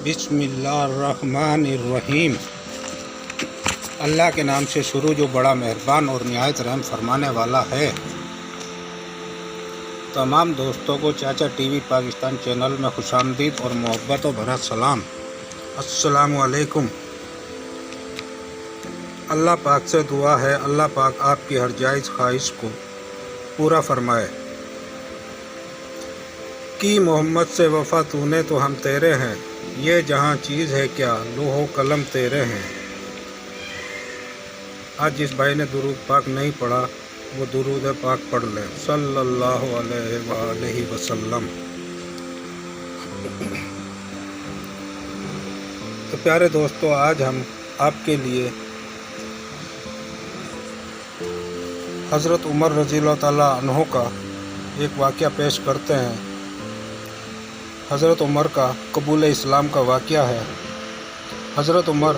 बिस्मिल्लाहिर्रहमानिर्रहीम। अल्लाह के नाम से शुरू जो बड़ा मेहरबान और निहायत रहम फरमाने वाला है। तमाम दोस्तों को चाचा टीवी पाकिस्तान चैनल में खुशामदीद और मोहब्बत और भरा सलाम। अस्सलामु अलैकुम। अल्लाह पाक से दुआ है, अल्लाह पाक आपकी हर जायज़ ख्वाहिश को पूरा फरमाए। कि मोहम्मद से वफ़ा तूने तो हम तेरे हैं, ये जहाँ चीज़ है क्या लोहो कलम तेरे हैं। आज जिस भाई ने दुरूद पाक नहीं पढ़ा वो दुरूद पाक पढ़ ले सल्लल्लाहु अलैहि वसल्लम। तो प्यारे दोस्तों, आज हम आपके लिए हज़रत उमर रज़ियल्लाहु ताला अन्हु का एक वाक़या पेश करते हैं। हज़रत उमर का कबूल इस्लाम का वाक़या है। हज़रत उमर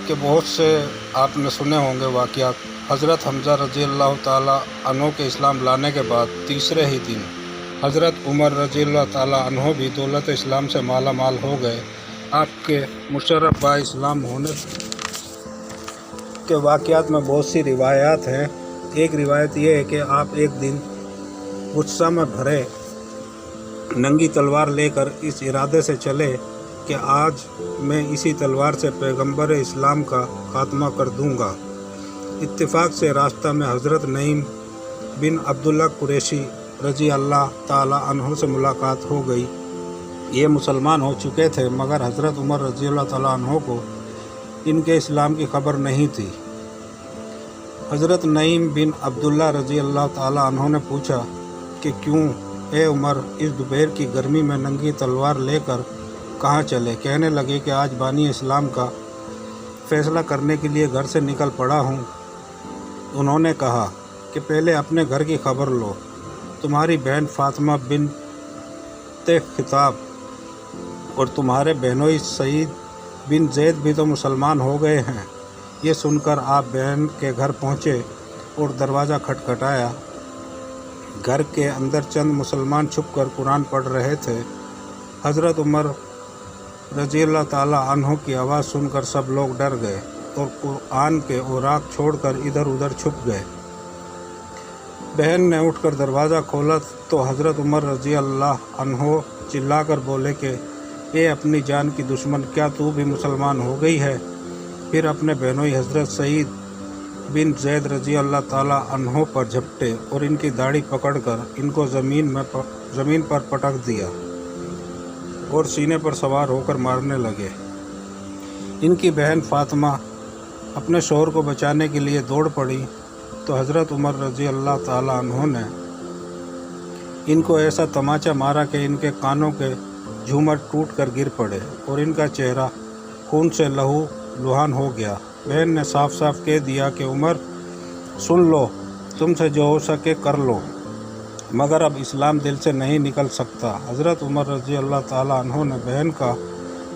के बहुत से आपने सुने होंगे वाक़यात। हज़रत हमज़ा रज़ियल्लाहु ताला अन्हु के इस्लाम लाने के बाद तीसरे ही दिन हज़रत उमर रज़ियल्लाहु ताला अन्हु भी दौलत इस्लाम से माला माल हो गए। आपके मुशर्रफ बा इस्लाम होने के वाक़यात में बहुत सी रिवायात हैं। एक रिवायत ये है कि आप एक दिन गुस्सा में भरे नंगी तलवार लेकर इस इरादे से चले कि आज मैं इसी तलवार से पैगंबर इस्लाम का खात्मा कर दूंगा। इत्तिफाक से रास्ता में हज़रत नईम बिन अब्दुल्ला कुरैशी रज़ी अल्लाह ताला अन्हु से मुलाकात हो गई। ये मुसलमान हो चुके थे, मगर हज़रत उमर रज़ी अल्लाह ताला अन्हु को इनके इस्लाम की खबर नहीं थी। हज़रत नईम बिन अब्दुल्ला रज़ी अल्लाह ताला अन्हु ने पूछा कि क्यों ए उमर, इस दोपहर की गर्मी में नंगी तलवार लेकर कहाँ चले। कहने लगे कि आज बानी इस्लाम का फ़ैसला करने के लिए घर से निकल पड़ा हूँ। उन्होंने कहा कि पहले अपने घर की खबर लो। तुम्हारी बहन फ़ातिमा बिन्ते ख़िताब और तुम्हारे बहनोई सईद बिन ज़ैद भी तो मुसलमान हो गए हैं। ये सुनकर आप बहन के घर पहुँचे और दरवाज़ा खटखटाया। घर के अंदर चंद मुसलमान छुपकर कुरान पढ़ रहे थे। हज़रत उमर रज़ियल्लाहु ताला अन्हु की आवाज़ सुनकर सब लोग डर गए और कुरान के औराक छोड़कर इधर उधर छुप गए। बहन ने उठकर दरवाज़ा खोला तो हज़रत उमर रज़ियल्लाहु अन्हु चिल्लाकर बोले कि ए अपनी जान की दुश्मन, क्या तू भी मुसलमान हो गई है। फिर अपने बहनोई हज़रत सईद बिन ज़ैद रज़ी अल्लाह ताला अन्हु पर झपटे और इनकी दाढ़ी पकड़कर इनको ज़मीन पर पटक दिया और सीने पर सवार होकर मारने लगे। इनकी बहन फ़ातिमा अपने शौहर को बचाने के लिए दौड़ पड़ी तो हज़रत उमर रज़ी अल्लाह ताला अन्हु ने इनको ऐसा तमाचा मारा कि इनके कानों के झूमर टूट कर गिर पड़े और इनका चेहरा खून से लहू लुहान हो गया। बहन ने साफ साफ कह दिया कि उमर सुन लो, तुमसे जो हो सके कर लो, मगर अब इस्लाम दिल से नहीं निकल सकता। हज़रत उमर रज़ी अल्लाह ताला अन्हु ने बहन का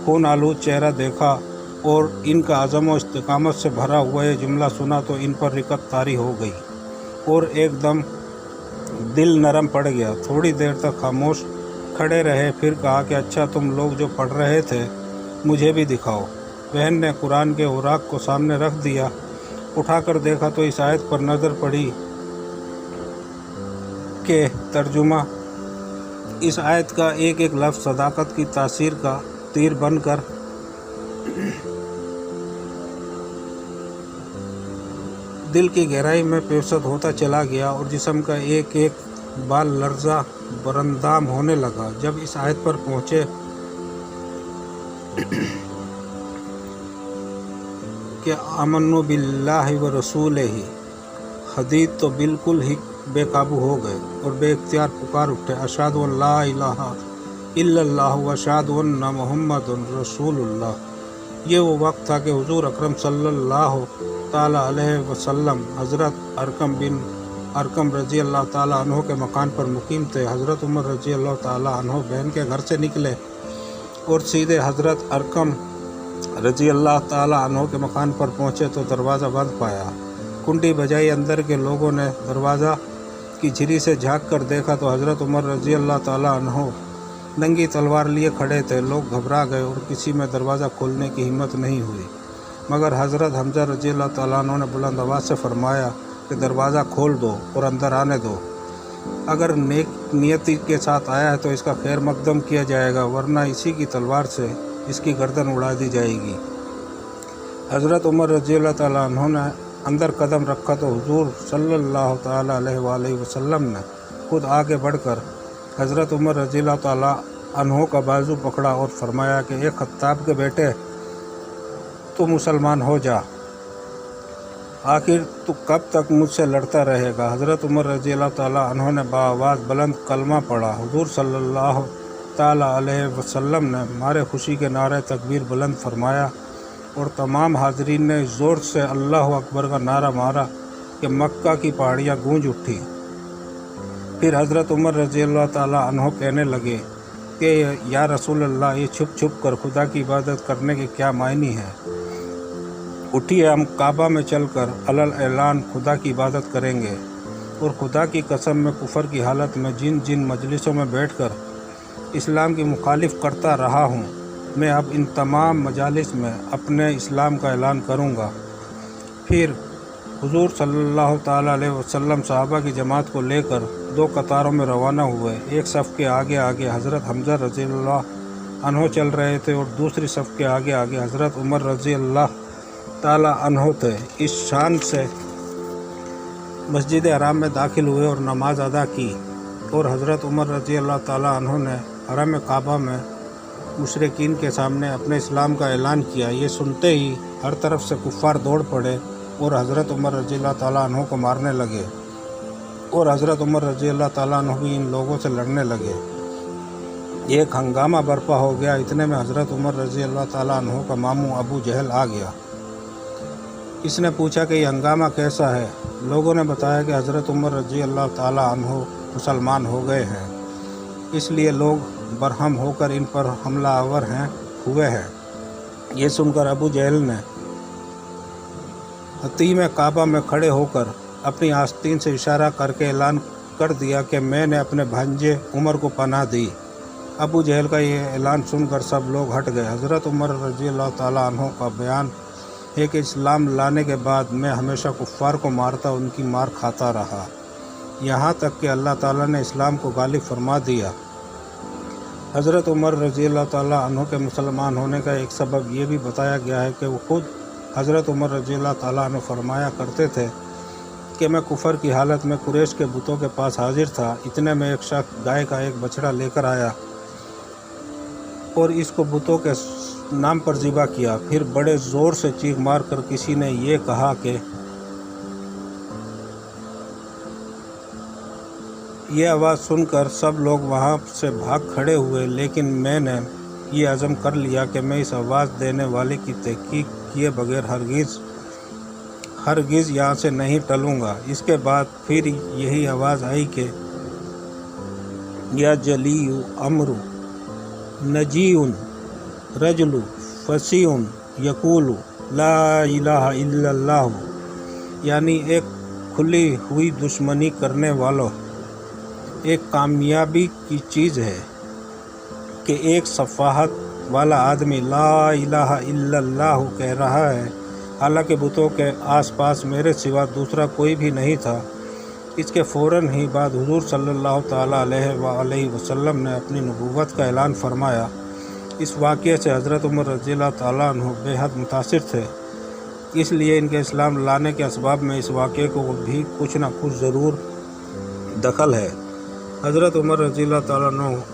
खून आलूद चेहरा देखा और इनका अज़म व इस्तिकामत से भरा हुआ ये जुमला सुना तो इन पर रिकत तारी हो गई और एकदम दिल नरम पड़ गया। थोड़ी देर तक खामोश खड़े रहे, फिर कहा कि अच्छा, तुम लोग जो पढ़ रहे थे मुझे भी दिखाओ। बहन ने कुरान के औराक को सामने रख दिया। उठाकर देखा तो इस आयत पर नज़र पड़ी कि तर्जुमा इस आयत का एक एक लफ्ज़ सदाकत की तासीर का तीर बनकर दिल की गहराई में पेवसत होता चला गया और जिस्म का एक एक बाल लर्जा बरंदाम होने लगा। जब इस आयत पर पहुँचे कि आमन्नु बिल्लाहि व रसूलिही, हदीद तो बिल्कुल ही बेकाबू हो गए और बेइख्तियार पुकार उठे, अशहदु अल्ला इलाहा इल्लल्लाह व अशहदु अन्ना मुहम्मदुर रसूलुल्लाह। ये वो वक्त था कि हुजूर अकरम सल्लल्लाहु ताला अलैहि वसल्लम हज़रत अरकम रज़ी अल्लाह ताला अन्हु के मकान पर मुकीम थे। हज़रत उमर रज़ी अल्लाह ताला अन्हु बहन के घर से निकले और सीधे हज़रत अरकम रज़ी अल्लाह ताला अन्हु के मकान पर पहुँचे तो दरवाज़ा बंद पाया। कुंडी बजाई, अंदर के लोगों ने दरवाज़ा की झिरी से झांक कर देखा तो हज़रत उमर रज़ी अल्लाह ताला अन्हो नंगी तलवार लिए खड़े थे। लोग घबरा गए और किसी में दरवाज़ा खोलने की हिम्मत नहीं हुई, मगर हज़रत हमज़ा रज़ी अल्लाह ताला अन्हो ने बुलंद आवाज़ से फरमाया कि दरवाज़ा खोल दो और अंदर आने दो। अगर नेक नियति के साथ आया है तो इसका खैर मकदम किया जाएगा, वरना इसी की तलवार से इसकी गर्दन उड़ा दी जाएगी। हज़रत उमर रज़ी अल्लाह ताला अन्हो ने अंदर कदम रखा तो हुजूर सल्लल्लाहु ताला अलैहि वसल्लम ने खुद आगे बढ़कर हज़रत उमर रज़ी अल्लाह ताला अन्हो का बाजू पकड़ा और फरमाया कि एक खत्ताब के बेटे, तू मुसलमान हो जा, आखिर तू कब तक मुझसे लड़ता रहेगा। हज़रत उमर रज़ी अल्लाह ताला अन्हो ने बाआवाज़ बुलंद कलमा पढ़ा। हुजूर सल्लल्लाहु ताला अलैहि वसल्लम ने मारे खुशी के नारे तकबीर बुलंद फरमाया और तमाम हाज़रीन ने ज़ोर से अल्लाह अकबर का नारा मारा कि मक्का की पहाड़ियाँ गूंज उठी। फिर हज़रत उमर रज़ी अल्लाह ताला अन्हो कहने लगे कि या रसूल अल्लाह, ये छुप छुप कर खुदा की इबादत करने के क्या मायने हैं। उठिए, हम काबा में चलकर अलल ऐलान खुदा की इबादत करेंगे। और खुदा की कसम में कुफर की हालत में जिन जिन मजलिसों में बैठकर इस्लाम की मुखालिफ करता रहा हूँ, मैं अब इन तमाम मजालिस में अपने इस्लाम का ऐलान करूँगा। फिर हुजूर सल्लल्लाहु ताला अलैहि वसल्लम सहाबा की जमात को लेकर दो कतारों में रवाना हुए। एक सफ़ के आगे आगे हज़रत हमज़ा रज़ी अल्लाह अन्हो चल रहे थे और दूसरी सफ़ के आगे आगे हज़रत उमर रज़ी अल्लाह ताला अन्हो थे। इस शान से मस्जिद हराम में दाखिल हुए और नमाज अदा की और हज़रत उमर रज़ी अल्लाह ताला अन्हो ने हरम काबा में मुशरिकीन के सामने अपने इस्लाम का ऐलान किया। ये सुनते ही हर तरफ से कुफ़ार दौड़ पड़े और हज़रत उमर रज़ी अल्लाह ताला अन्हो को मारने लगे और हज़रत उमर रज़ी अल्लाह ताला अन्हो भी इन लोगों से लड़ने लगे। एक हंगामा बर्पा हो गया। इतने में हज़रत उमर रज़ी अल्लाह ताला अन्हो का मामू अबू जहल आ गया। इसने पूछा कि ये हंगामा कैसा है। लोगों ने बताया कि हज़रत उमर रज़ी अल्लाह ताला अन्हो मुसलमान हो गए हैं, इसलिए लोग बरहम होकर इन पर हमलावर हुए हैं। ये सुनकर अबू जहल ने हतीम काबा में खड़े होकर अपनी आस्तीन से इशारा करके ऐलान कर दिया कि मैंने अपने भांजे उमर को पनाह दी। अबू जहल का ये ऐलान सुनकर सब लोग हट गए। हज़रत उमर रज़ी अल्लाह ताला अन्हो का बयान है कि इस्लाम लाने के बाद मैं हमेशा कुफ़ार को मारता, उनकी मार खाता रहा, यहाँ तक कि अल्लाह ताला ने इस्लाम को गालिब फरमा दिया। हज़रत उमर रज़ी अल्लाह ताला अन्हो के मुसलमान होने का एक सबब ये भी बताया गया है कि वो खुद हज़रत उमर रज़ी अल्लाह ताला अन्हो फरमाया करते थे कि मैं कुफर की हालत में कुरैश के बुतों के पास हाजिर था। इतने में एक शख्स गाय का एक बछड़ा लेकर आया और इसको बुतों के नाम पर ज़िबा किया। फिर बड़े ज़ोर से चीख मार कर किसी ने ये कहा कि ये आवाज़ सुनकर सब लोग वहाँ से भाग खड़े हुए, लेकिन मैंने ये अज़म कर लिया कि मैं इस आवाज़ देने वाले की तहकीक किए बगैर हरगिज़ यहाँ से नहीं टलूँगा। इसके बाद फिर यही आवाज़ आई कि या जलीयु अमरु नजीउन रजलु फसीउन यकूलु ला इलाहा इल्लल्लाहु, यानी एक खुली हुई दुश्मनी करने वालों एक कामयाबी की चीज़ है कि एक सफ़ाहत वाला आदमी ला इलाहा इल्लल्लाहु कह रहा है, हालांकि बुतों के आसपास मेरे सिवा दूसरा कोई भी नहीं था। इसके फ़ौरन ही बाद हुजूर सल्लल्लाहु ताला अलैहि वसल्लम ने अपनी नबूवत का ऐलान फरमाया। इस वाक़े से हज़रत उमर रज़ी अल्लाह ताला अन्हु बेहद मुतासिर थे, इसलिए इनके इस्लाम लाने के असबाब में इस वाक़े को भी कुछ न कुछ ज़रूर दखल है। हज़रत उमर रज़ी अल्लाह ताला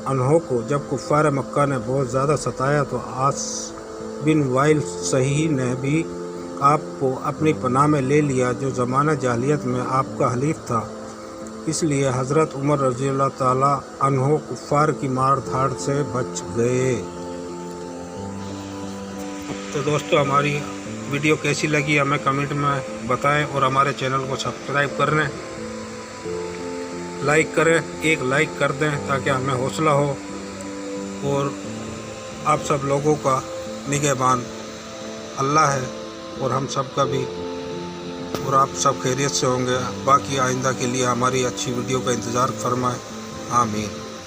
अन्हु को जब कुफ़ार मक्का ने बहुत ज़्यादा सताया तो आस बिन वाइल सही ने भी आपको अपनी पनाह में ले लिया, जो ज़माना जाहिलियत में आपका हलीफ था। इसलिए हज़रत उमर रज़ी अल्लाह ताला अन्हु कुफ़ार की मार धाड़ से बच गए। तो दोस्तों, हमारी वीडियो कैसी लगी हमें कमेंट में बताएं और हमारे चैनल को सब्सक्राइब कर लें, लाइक करें, एक लाइक कर दें ताकि हमें हौसला हो। और आप सब लोगों का निगहबान अल्लाह है और हम सब का भी اور آپ سب خیریت سے ہوں گے۔ باقی آئندہ کے لیے ہماری اچھی ویڈیو کا انتظار فرمائیں۔ آمین۔